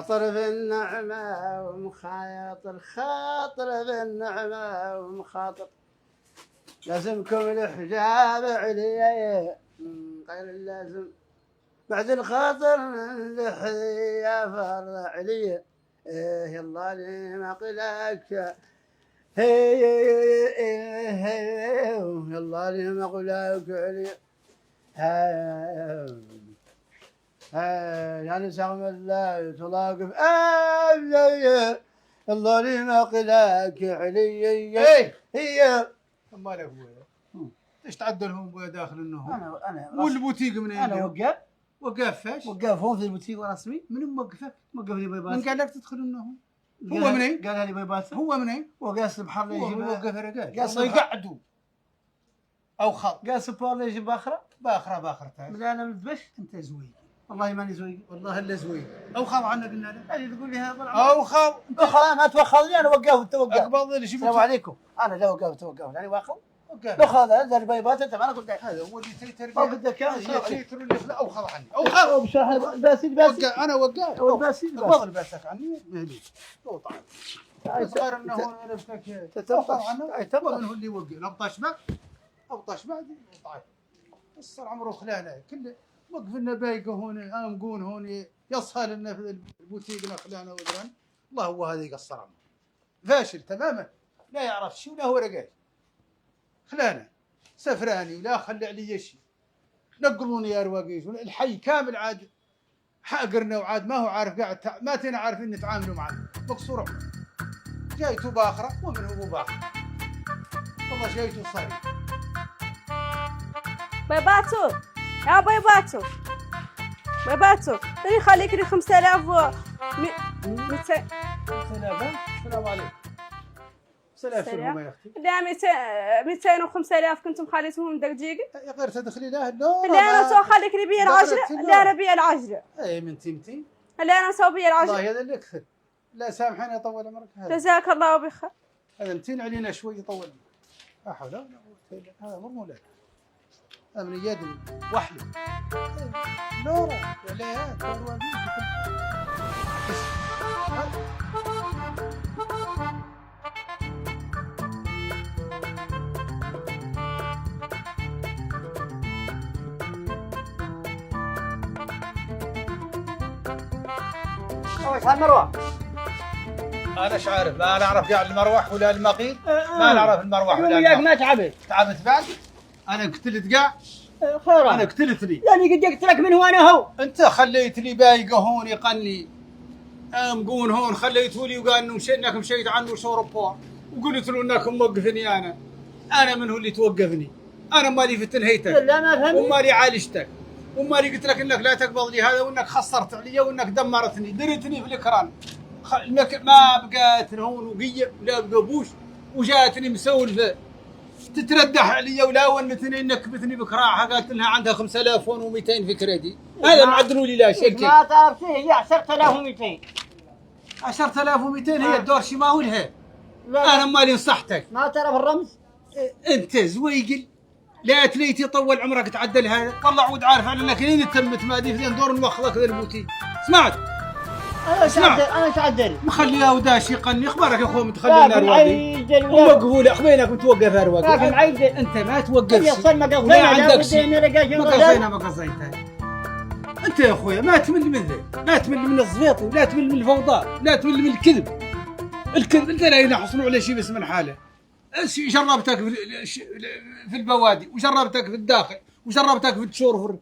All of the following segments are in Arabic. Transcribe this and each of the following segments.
خاطر في النعمة ومخاطر، خاطر في النعمة ومخاطر. لازمكم الحجاب عليا غير اللازم، بعد الخاطر من لحية فرض عليا. إيه يلا لي ما قلك، هي يلا لي ما قلك عليا. يعني سغم الله تلاقف الله لي ما قلك علي. هي مال ابويا ايش تعدلهم ابويا داخل النهم؟ انا والبوتيق من انا وقاف وقاف فاش؟ وقاف هون في البوتيق رسمي. من موقفك؟ وقف لي بيبات. من قال لك تدخل النهم؟ هو منين؟ قالها لي بيبات. هو منين؟ وقاس بحر لي يجيب. وقف رجال قاس الله يقعدوا او خط قاس بحر لي يجيب باخره. باخره لا انا مدبش. انت زويق والله ماني زويق، والله الا زويق. او خاض عنا قلنا له اللي تقول لي هذا او خاض خلاص ما توخذني. انا وقف وانت وقف. اقبض اللي شبت. السلام عليكم. انا لا وقفت يعني واخذ وقف. لو خذ هذا البيبات انت ما انا قلت هذا هو اللي تيتر ما قلت لك هي تيتر اللي خذ او خذ عني او خذ بشرح الباسيل انا وقف الباسيل اقبض الباسك عني مهلي او طعم صغير انه هو نفسك تتبقى من هو اللي وقف ابطش بعد طيب الصر عمره خلانه كله وقف لنا بايقه هون امقون هون يصهل لنا في البوتيق خلانه ودران. الله هو هذا يقصر عمره فاشل تماما لا يعرف شيء ولا هو رقاش خلانه سفراني ولا خلي علي شيء نقلوني يا رواقيش الحي كامل عاد حاقرنا وعاد ما هو عارف قاعد ما تينا عارفين نتعاملوا معه مقصور عمره جايته باخره ومن هو باخره والله جايته صاري. بيباتو يا بيباتو تاني خليك لي 5000 و 200. السلام عليكم. سلام يا اختي. لا 200 و 5000 كنتم خليتهم دقيقة. يا غير تدخلي له لا انا سو خليك لي بيا العجلة. لا انا بيا العجلة. اي من تيمتي. لا انا سو بيا العجلة. والله هذا اللي اكثر. لا سامحيني يطول عمرك هذا. جزاك الله بخير. هذا 200 علينا شوي يطول. لا حول ولا قوة الا بالله. هذا مو مولانا. هذا من يد وحده. نورا ولا وش هالمروح؟ انا ايش عارف؟ لا انا اعرف قاعد المروح ولا المقيل، ما نعرف المروح ولا وياك ما تعبت. تعبت بعد؟ انا قتلت قاع؟ خير انا قتلت لي. يعني قد قلت لك من وانا هو. انت خليت لي بايقه هون يقني امقون هون خليته لي وقال انه انك مشيت عنه شوربور وقلت له انك موقفني انا من هو اللي توقفني؟ انا مالي في تنهيتك لا ما فهمت ومالي عالجتك ومالي قلت لك انك لا تقبض لي هذا وانك خسرت علي وانك دمرتني دريتني في الاكران ما بقات هون وقيه ولا بقى بوش وجاتني مسولفه تتردح علي ولا ونتني نكبتني بكراعها قالت لها عندها 5200 في كريدي. هذا معدلوا لي لا شيء ما تعرف هي 10200. 10200 هي الدور شي ما هو لها. لا انا مالي نصحتك ما تعرف الرمز. انت زويقل لا تليتي طول عمرك تعدل هذا والله عود عارف على انك لين تمت ما دي في دور نوخذك ذا الموتي. سمعت؟ انا تعدل مخليها وداش يقني اخبارك يا اخوي متخلينا رواقي ومقبول ومقبول اخبينك متوقف يا رواقي انت ما توقفش ولا عندك شيء ما قصيتها انت يا اخويا ما تمل من ذا لا تمل من الزفيط ولا تمل من الفوضى لا تمل من الكذب انت لا ينحصلوا على شيء بس من حاله. جربتك في البوادي وجربتك في الداخل وجربتك في الشورفر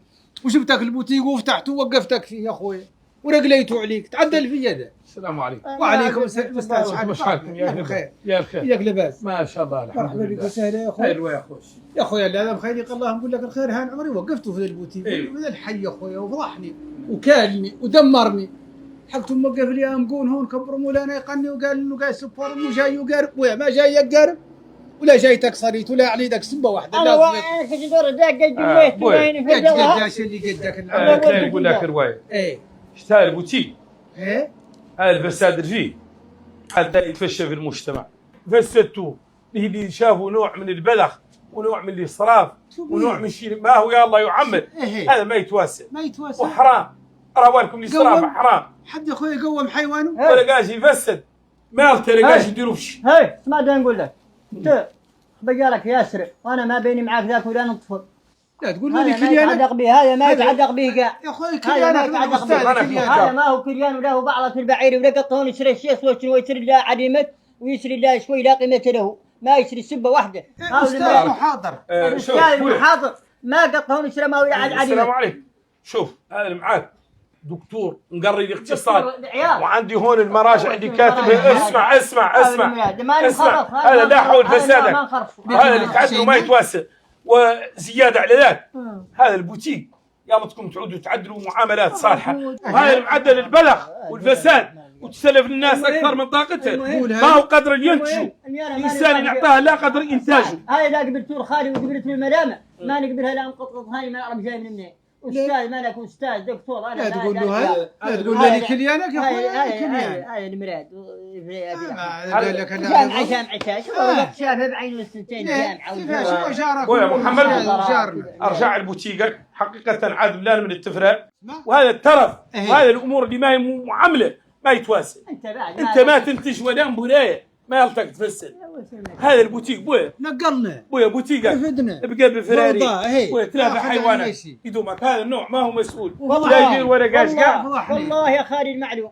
وجبتك البوتيق وفتحته ووقفتك فيه يا اخويا ورقليته عليك تعدل في يده. السلام عليكم. وعليكم السلام استاذ مش حالكم يا بخير يا بخير ياك لاباس ما شاء الله الحمد مرحبا لله. بك وسهلا يا اخويا. حلوه يا اخوي يا اخويا لا بخير الله نقول لك الخير هان عمري وقفته في البوتيق أيوه. من الحي يا اخويا وفضحني وكالني ودمرني حقته موقف لي امقون هون كبر مولانا يقني وقال انه قاعد سبور انه جاي يقارب ويا ما جاي يقارب ولا جايتك صريت ولا عليدك سبه واحده انا واقف في جدار الداق جبيت وين في الجوهر. قداش اللي قدك انا كان يقول لك روايه ايه اشتهى البوتيك ايه هذا الفساد رجيم حتى يتفشى في المجتمع فسدتوه اللي شافوا نوع من البذخ ونوع من الاسراف ونوع من شيء ما هو يا الله يعمر إيه. هذا ما يتواسى ما يتواسى وحرام راوالكم الاسراف قوم. حرام. حد يا اخوي يقوم حيوانه. ولا قاش يفسد مالته لا قاش يديروا فش. هاي اسمع دا نقول لك انت بقالك ياسر وانا ما بيني معاك ذاك ولا نطفل. لا تقول هذا لي ما كليانك يتعلق به، هذا ما يتعلق به كاع. يا اخوي هذا ما كليانك يتعلق به، استاذ كليانك. هذا ما هو كليان وله بعضة البعير ولا قطعون يشري الشيخ ويشري الله عديمة ويشري الله شوي لا قيمة له، ما يشري سبة واحدة. استاذ محاضر. شوف المحاضر ما قطعون يشري ما هو عديمة. السلام عليكم. شوف هذا اللي معاك دكتور مقري الاقتصاد وعندي هون المراجع عندي كاتبه. اسمع هذا لا حول فسادك، هذا اللي تعدلوا ما يتواسى. وزياده على ذلك هذا البوتيك يامتكم تعودوا تعدلوا معاملات صالحه، وهذا المعدل البلغ والفساد وتسلف الناس اكثر من طاقتها، ما هو قدر ينتجوا الانسان يعطاها لا قدر انتاجه. هاي لا قبلت له خالي وقبلت له الملامه، ما نقبلها لا انقطط. هاي ما نعرف جاي من منين. استاذ ما نكون استاذ دكتور انا. لا تقول له لا تقول لي كليانك يا اخوي. هاي المراد. قال لك جامعة شو شافها بعين السنتين جامعة جارك. يا محمد ارجع لبوتيقك حقيقه عاد بلان من التفريع وهذا الترف وهذه الامور اللي ما هي معامله ما يتواسى. انت ما تنتج ولا مبولايه ما يلتق تفسد. هذا البوتيك بويا نقلنا بويا بوتيقك رفدنا بقى بفراري بويا تلافى حيوانات يدومك. هذا النوع ما هو مسؤول لا يدير ولا قاشقا. والله يا خالي المعلوم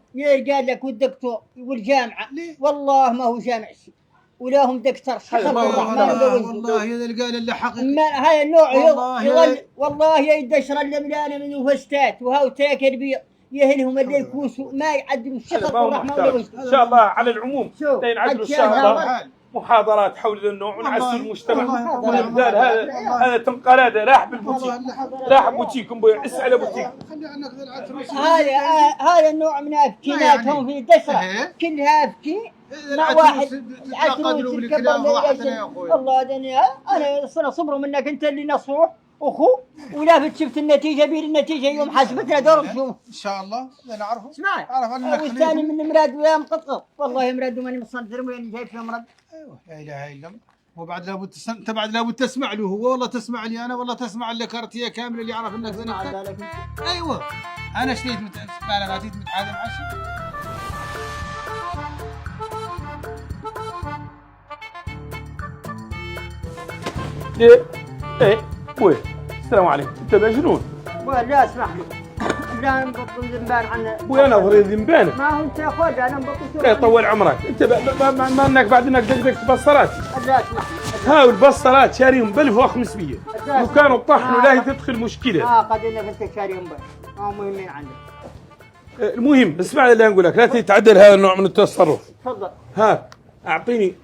قال لك والدكتور والجامعة والله ما هو جامع شيء ولا هم دكتور والله هذا اللي قال اللي حقيقي. هاي النوع يظل والله يدشر اللملانة من فستات وهاو تاكل بيض يهلهم الليل كوسو ما يعدلوا الشخص والرحمة ولا وجه. ان شاء الله على العموم لا ينعدلوا الشهر محاضرات حول النوع ونعسوا المجتمع. هذا تنقلاده راح بالبوتيك راح بوتيكم بويا اسال بوتيك. هذا النوع من افكيناتهم في الدشرة كلها افكي مع واحد قدروا بالكلام واحدنا يا اخوي. والله انا صبروا منك انت اللي نصوح اخو ولا شفت النتيجه بير النتيجه يوم حسبتنا دور شوف ان شاء الله لا نعرفه. اسمع اعرف انك والثاني من مراد ويا مقطق والله مراد ماني مصدر وين جايب فيه مراد. ايوه لا اله الا الله. وبعد لابد انت بعد لابد تسمع له هو والله تسمع لي انا والله تسمع الكارتيه كامله اللي يعرف انك زنقتك. ايوه انا شتيت ما جيت متعادل مع الشيء. ايه بويا السلام عليكم. انت مجنون لا اسمح لي لا نبطل ذنبان عنا بويا انا ضرير ذنبانك. ما هو انت يا اخوي انا نبطل. لا يطول عمرك انت ما انك بعد انك دقدقت بصلات. لا اسمح لي هاو البصلات شاريهم ب 1500 لو كانوا طحنوا لا تدخل مشكله. قد انك انت شاريهم ما هم مهمين عندك. المهم اسمع اللي نقول لك لا تتعدل هذا النوع من التصرف. تفضل. ها اعطيني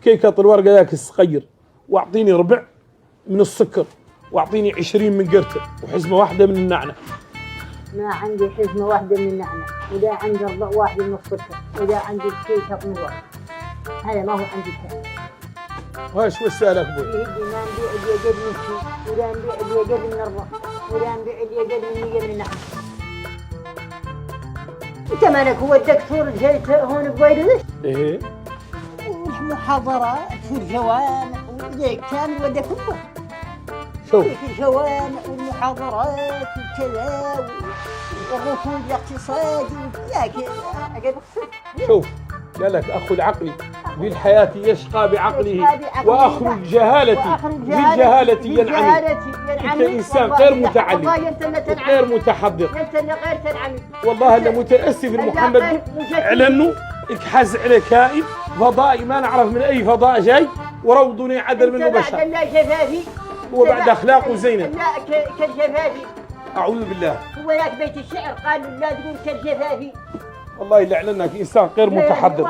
كيكه الورقه ذاك الصغير واعطيني ربع من السكر واعطيني 20 من قرفه وحزمه واحده من النعنع. ما عندي حزمه واحده من النعنع ولا عندي ربع واحد من السكر ولا عندي كيكه قنوع. هذا ما هو عندي كان. واش وسالك ابوي؟ يهدي ما نبيع اليقد من الشيء ولا نبيع اليقد من الربع ولا نبيع اليقد من 100 من النعنع. انت مالك هو الدكتور جاي هون بويرش؟ ايه والمحاضرات والجوامع وذيك كامل ودا كله. شوف الجوامع والمحاضرات وكذا والركود الاقتصادي ياك شوف قال لك اخو العقل بالحياة يشقى بعقله واخو الجهالة بالجهالة ينعمي. انت انسان غير متعلم غير متحضر. انت اللي غير تنعمي. والله انا متاسف محمد على انه اكحز على كائن فضائي ما نعرف من اي فضاء جاي وروضني عدل منه بشر. بعد لا جفافي هو بعد اخلاق وزينه. لا كالجفافي. اعوذ بالله. هو ياك بيت الشعر قالوا لا تقول كالجفافي. والله يعلنك انسان غير متحضر.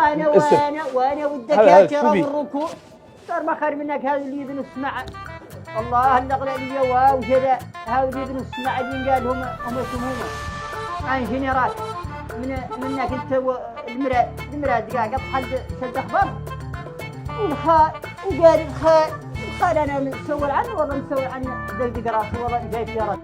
وانا والدكاتره والركوع صار ما خير منك. هذا اللي يبنوا السماعه الله الاغلاليه وكذا هذا اللي يبنوا السماعه اللي قال هم سمومه عن جنرال منك انت المراد قاعد حد شد اخبار والخال وقال الخال انا مسؤول عنه والله مسؤول عنه دقدق راسي والله جاي في راسي.